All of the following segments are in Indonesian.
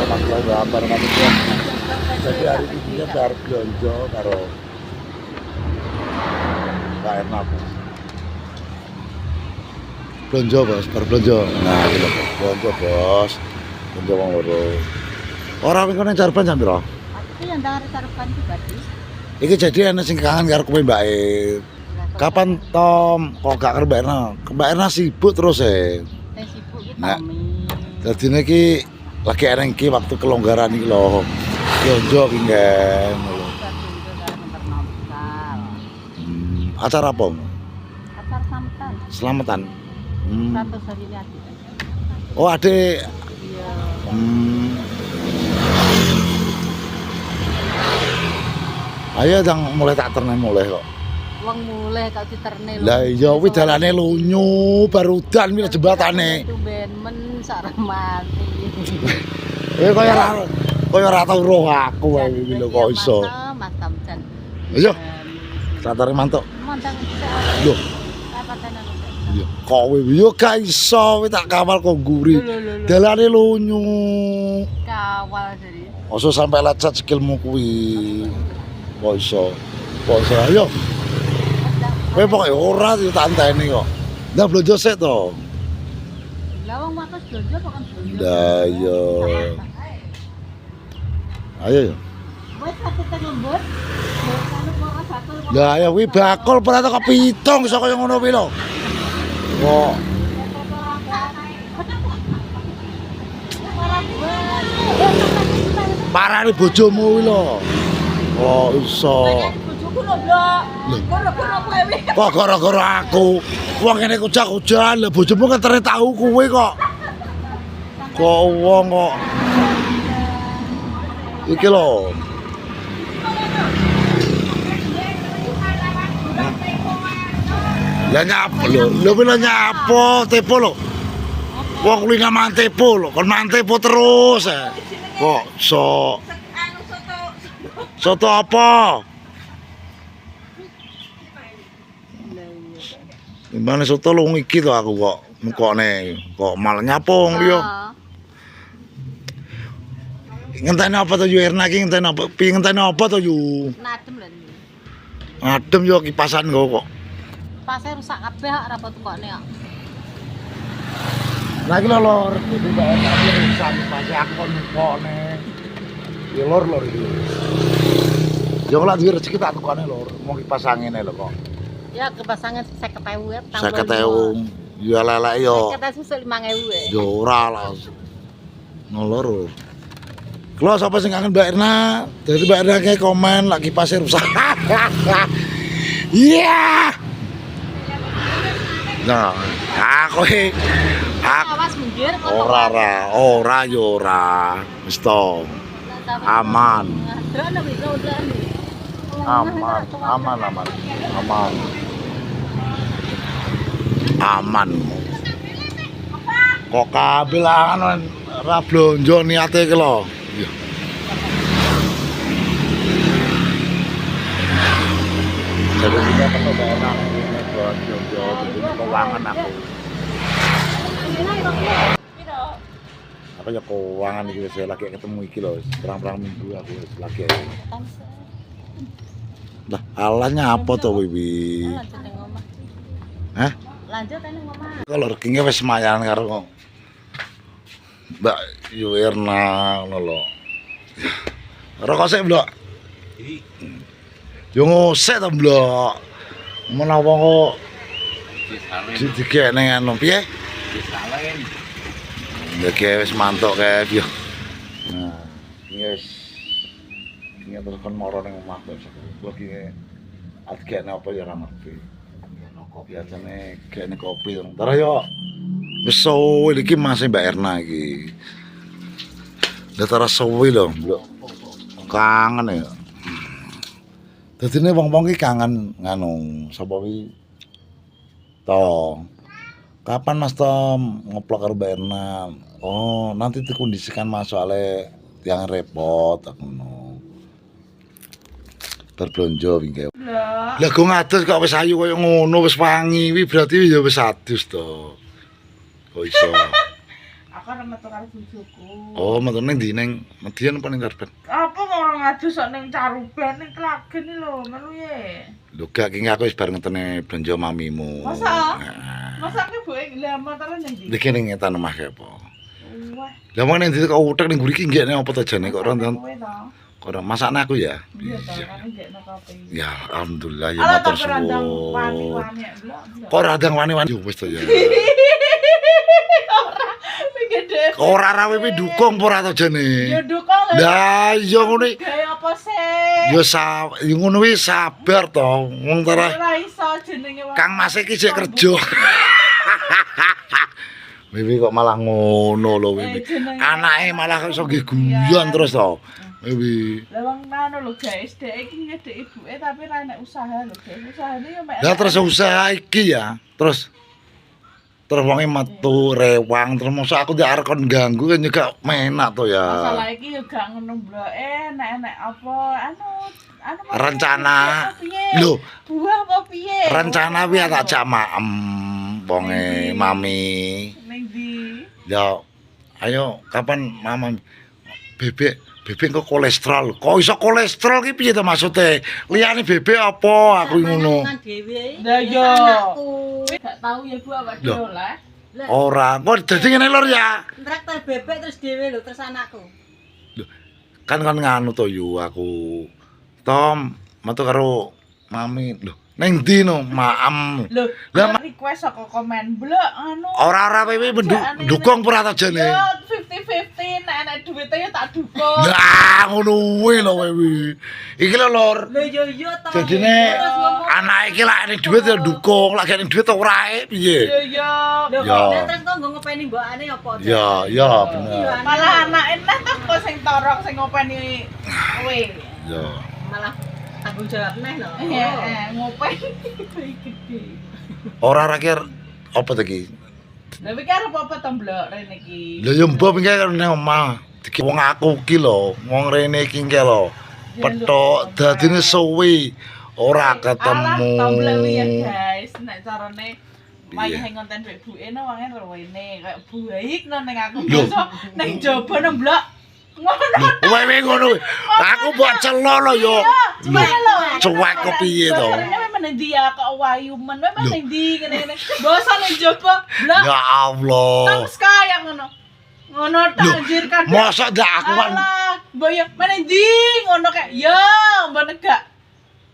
gambar maksudnya. Jadi hari ini dia bar belanja karo Mbak Erna. Belanja bos, bar belanja. Nah, gitu belanja bos. Belanja wong loro. Ora wing kene jarban jam piro? Aku yang ndang arep sarapan pribadi. Iki jadi ana sing kangen karo kowe Mbak E. Kapan Tom kok gak karo Mbak Erna? Mbak Erna sibuk terus Teh sibuk iki Nah. Tommy. Dadi iki lagi eneng iki waktu kelonggaran iki lho. Belanja iki ngen. Acara apa? Acar sampan. Selamatan. 100 hari ini adik. Oh, adik. Iya. Ayo dang mulai tak terne mulai kok. Wong mulai kok diterne lho. Lah iya kuwi dalane lunyu barudan kuwi jembatane. Itu ben men sak mati. Kaya ora tau roh aku wae iki lho kok iso. Mantap jan. Iya. Satare mantuk. Mantap. Lho, Kapatana. iya. Kok kowe yo gak iso kowe tak kawal kok guri. Dalane lunyu. Kawal jadi. Oso sampai lecet skillmu kuwi. Kok iso? Kok iso ayo. Kowe pokoke ora tak anteni kok. Ndak blonjo sik to. Lah wong wates blonjo kok kan blonjo. Lah iya. Ayo yo. Wes satu teh lembur. Lah ya kuwi bakul ora kok pitung iso kaya ngono kuwi lho. Kok parane bojomu kuwi lho. Kok iso? Bojoku lho, Blok. Gara-gara kowe. Kok gara-gara aku. Wong kene kujak-kujakan lho bojomu ketere tahu kuwe kok. Kok wong kok. Iki lho. Lah nyapa lho pila nyapa tepo lho. Wong kuwi gak mantepo lho, kon mantepo terus. Kok soto apa? Gimana soto lu iki to aku kok mukone kok malah nyapong liya. Ngenteni apa to yu Erna iki ngenteni apa? Ngenteni apa to yu? Nadem lho. Adem yo kipasan kok. Pase rusak kabeh kok ora tukokne kok. Lah iki lor, iki mbak Erna iki rusak pase aku kok mukone. Ya lor iki. Yo lak duwe rezeki tak tukokne lor, mau kipas angin lho kok. Ya kepasangan 50.000 ya. 50.000. Ya lelek yo. Kita susul 5.000 ya. Yo ora lah. Nolor. Kalau siapa sing kangen Mbak Erna, jadi Mbak Erna kayak komen lagi pasir rusak. Iya. Nah, aku Awas minggir kok. ora yo ora. Wis to. Aman. Aman. Kok kabeh lah ora blonjo niate iki lho. Iya. Jadi kita perlu bayar ini buat blonjo jadi keuangan aku. Apa ya keuangan iki saya lagi ketemu iki lho, perang-perang minggu aku lagi. Lah, alanya apa to Wiwi? Hah? Lanjut ning omah. Kalau rekeningnya wis semayan karo Mbak Yu Erna ngono lho. Rokok sik, Blok. Yo ngosek to, Blok. Menawa kok digekne anu piye? Disalen. Ya kayak wis mantuk kae yo. Nah, iki wis iki terus kon moro ning omah kok. Gua iki adekne apa ya ora ngerti. Biasane kene kopi. Entar yo. Wis suwe iki masih Mbak Erna iki. Datara suwe lho, Blok. Kangen ya. Dadine wong-wong iki kangen nganu, sapa kuwi? To. Kapan Mas Tom ngeplok karo Mbak Erna? Oh, nanti dikondisikan Mas soalnya yang repot aku ngono. Berblonjo wingi. Lah go ngadus kok wis ayu koyo ngono, wis wangi, wi berarti ya wis adus to. Kok iso? aku arep metu karo bojoku. Oh, metu ning ndi ning Median apa ning Karben? Apa ngorong ngadu sok ning Caruban ning Klagen iki lho, melu ye. Lho gak ki aku wis bar ngetene blonjo mamimu. Masa? Heeh. Masa aku boe lah motor ning ndi? Iki ning etan omah ke apa? Wah, Lah wong ning ndi kok utek ning mburi iki nggih apa to jane kok ora kowe to. kok ora masakne aku ya. Iya to, kan ndekno kopi. Ya alhamdulillah ya Ala matur tak berandang suwun. wani-wani blok. Kok ora ndang wani-wani yo wis to ya. Ora, gede. Kok ora rawe dukung apa ora to jane? Ya dukung lho. Lah iya ngono iki. Gawe apa sih? Ya ngono wis sabar to. Wong tara Ora iso jenenge wong. Kang Mas iki sik kerja. Wiwi kok malah ngono lho Wiwi. Anake malah iso nggih guyon terus to. Wiwi. Lah wong ngono lho guys, dhek iki ngedek ibuke tapi ra nek usaha lho guys. Usahane yo mek. Lah terus usaha iki ya. Terus wonge metu rewang terus mosok aku ndak arep kon ganggu kan juga menak to ya. Masalah iki yo gak ngono bloke, nek apa anu Rencana. piye? Lho, Buah apa piye? rencana kuwi tak jak maem wonge mami. Ning ndi? Ya ayo kapan mama bebek kok kolesterol. Kok iso kolesterol ki piye to maksude? Liyane bebek apa aku ngono. Lah yo. Gak tahu ya Bu awak dhewe lah. Ora, kok dadi ngene lur ya. Traktor bebek terus dhewe lho terus anakku. Kan nganu to yu aku. Tom, metu karo mami. Lho, ning ndi no maem. Lho, Lah, request saka komen blok anu. Ora wewe mendukung ora to jane. Yo 50-50 nek duwite ya tak dukung. Lah ngono kuwi lho wewe. Iki lho lur. Lho yo to. Jadine anake iki lak ning dhuwit ya dukung, lak gak ning dhuwit ora ae piye? Yo. Lho Ya. kok terus kok nggo ngopeni mbokane apa? Ya bener. Malah anake neh kok sing torok sing ngopeni kowe. Ya. Malah tanggung jawab neh lho. Ngopeni gede. Ora kira apa to iki? Lah iki arep apa to blok rene iki? Lha yo mbok iki karo nang omah. Iki wong aku iki lho, wong rene iki engke lho. Petok dadine suwi ora ketemu. Alah, tomblek ya guys, nek carane wayahe ngonten dhek buke no wangen rene kayak baik no ning aku Lho. iso ning jaba nang blok. Ngono. Wewe ngono. Aku mbok celo lho yo. Cuek lho. Cuek kok piye to? Basane memang ning ndi ya kok wayu men memang ning ndi ngene-ngene. Basa ning jaba blok. Ya Allah. Terus kaya ngono. Ngono tak Lho, anjirkan. masa ndak aku kan Alah, mbok ya meneh ndi ngono kayak ya mbok negak.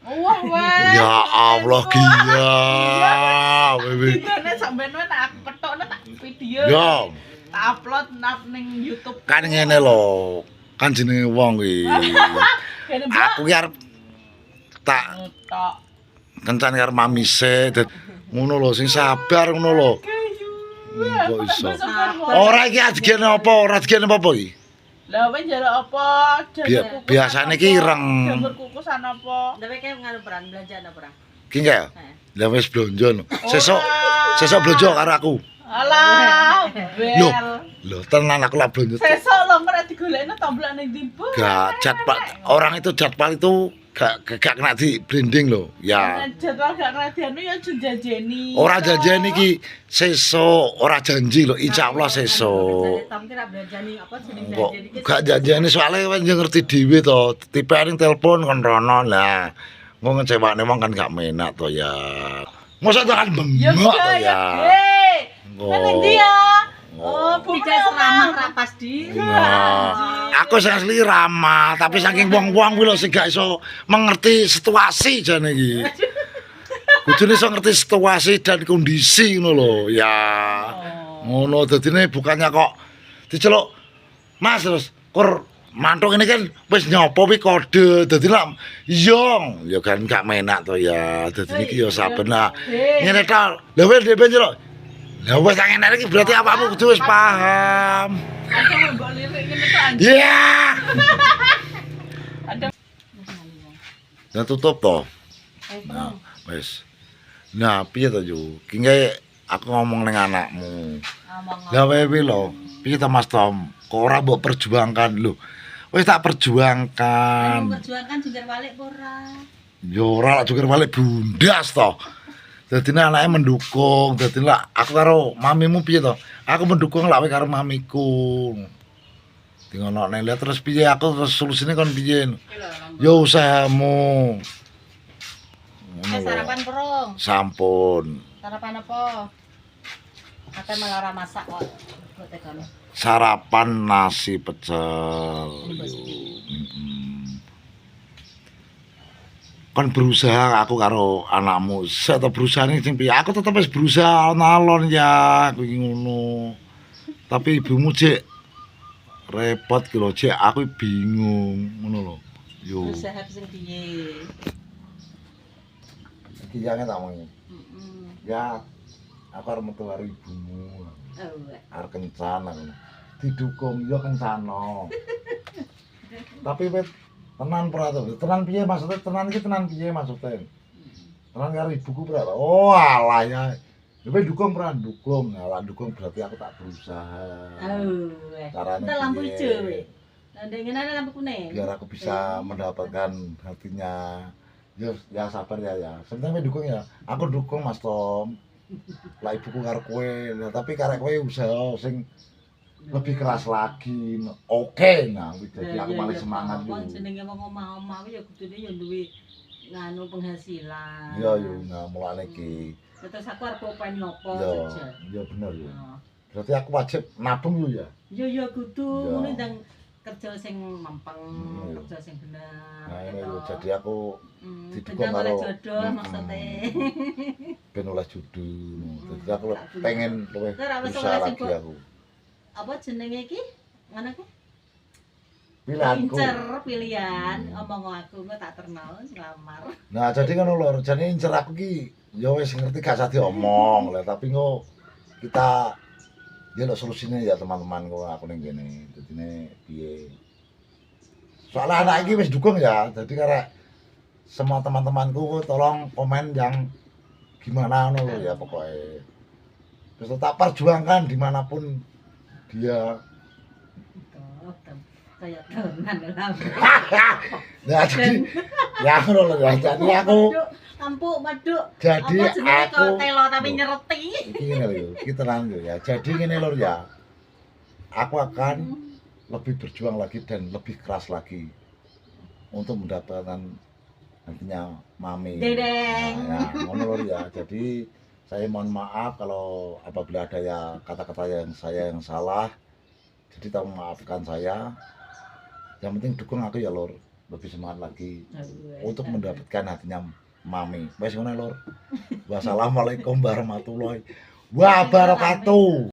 Wah, wah. ya Allah gila. Wewe. Ditone sampean wae tak aku ketokno tak video. Ya, Tak upload nang ning YouTube. kan ngene lho. Kan jenenge wong kuwi. Kene mbok Aku ki arep tak tok. kencan karo mamise ngono lho sing sabar ngono lho. Kok iso? Ora iki adegene apa? Ora adegene apa iki? Lah kowe njaluk apa? Biasane ki ireng. Jamur kukusan apa? Tapi kayak nganu peran belanjaan apa ora? Ki enggak ya? Lah wis blonjo lho. Sesuk blonjo karo aku. Alah, Lho, bel. lho tenan aku lak blonjo. Sesuk lho nek digolekno tomblok ning ndi, Bu? Gak jadwal orang itu jadwal itu gak kena di branding lho. Ya. Jadwal gak kredian ya janjeni. Ora janji iki sesuk, ora janji lho, insyaallah sesuk. Tapi kira belanjani apa jeneng Kok belanjani iki? gak janjane soalnya kan yo ngerti dhewe to. Tipe ning telepon kon rono lah. Mau ngecewakne wong kan gak menak to ya. Mosok tekan Ya bengok to ya. Nang ndi ya? Oh, Tidak seramah rapas di. Nah, aku sing asli ramah, tapi saking wong-wong kuwi lho sing gak iso mengerti situasi jane iki. Kudune iso ngerti situasi dan kondisi ngono lho. Ya. Ngono dadine bukannya kok diceluk Mas terus kur mantuk ini kan wis nyopo wi kode. Dadi lak iya, ya kan gak menak to ya. Dadi iki ya saben lah. Ngene to. Lha wis dhewe njero. Lah wis tak ngene iki berarti awakmu kudu wis paham. Ada mbok lirik ngene to anjing. Iya. Ada Nah tutup to. Nah, wis. Nah, piye to Yu? Ki aku ngomong ning anakmu. Lah wewe lho, piye to Mas Tom? Kok ora mbok perjuangkan lho. Wis tak perjuangkan. Perjuangan jungkir balik ora. Ya ora lak jungkir balik bundas to. Dadine anake mendukung, dadi lah aku karo mamimu piye to? Aku mendukung lak kowe karo mamiku. Di ngono nek terus piye aku terus solusine kon piye? Yo usahamu. Ngono lho. Sarapan perung. Sampun. Sarapan apa? Ate malah ora masak kok. Kok tegane. Sarapan nasi pecel. Yo. Kon berusaha aku karo anakmu. Sik to berusahane sing piye? Aku tetep wis berusaha alon ya, aku iki ngono. Tapi ibumu cek repot ki lho, cek aku bingung ngono lho. Yo. Usaha sing piye? Iki jange tak omongi. Heeh. Ya, aku arep metu karo ibumu. Oh. Arep kencan aku. Didukung yo kencano. Tapi wit tenan pra to. Tenan piye maksudnya? Tenan iki tenan piye maksudnya? Tenan karo ibuku pra. Oh, alah ya. Ya dukung pra dukung. Lah dukung berarti aku tak berusaha. Oh. Caranya Kita lampu piye? hijau we. Lah ngene ada lampu kuning. Biar aku bisa mendapatkan hatinya. Ya sabar ya. Sebenarnya dukung ya. Aku dukung Mas Tom. Lah ibuku karo kowe. Nah, tapi karek kowe usaha sing lebih keras lagi. Oke, nah jadi aku malah semangat Wong yo. jenenge wong omah-omah ya kudune ya duwe nganu penghasilan. Iya yo, nah mulane iki. Terus aku arep openi apa Yo, saja. yo bener yo. Oh. Berarti aku wajib nabung yo ya. Ya kudu Ya. ngono ndang kerja sing mempeng, Hmm. kerja sing bener. Nah ini gitu. yo, jadi aku didukung Gendang oleh karo- jodoh Hmm. maksudnya. ben oleh judul. Jadi aku pengen luwih Ora wis usaha oleh lagi sing aku. Apa jenenge iki? Ngono ku? Pilihanku. Incer pilihan, omong aku engko tak terno nglamar. Nah, jadi ngono lho, jane incer aku ki ya wis ngerti gak usah diomong lah, tapi kok kita ya lho solusine ya teman-teman kok aku ning kene. Dadine piye? Soalnya anak iki wis dukung ya, jadi karena semua teman-temanku tolong komen yang gimana ngono lho ya pokoknya. Terus tetap perjuangkan dimanapun dia. Oh, kayak tenan lah. Nah, jadi ya ngono lho ya. Jadi aku Empuk maduk. jadi Apa jenenge aku kok telo tapi Loh. nyereti. iki ngene lho, iki tenang lho ya. Jadi ngene lho ya. Aku akan lebih berjuang lagi dan lebih keras lagi untuk mendapatkan nantinya mami. Dedeng. Nah, ya, ngono lho ya. Jadi saya mohon maaf kalau apabila ada ya kata-kata yang salah. Jadi tolong maafkan saya. Yang penting dukung aku ya lor, lebih semangat lagi untuk mendapatkan hatinya mami. Wes ngono lor. Wassalamualaikum warahmatullahi wabarakatuh.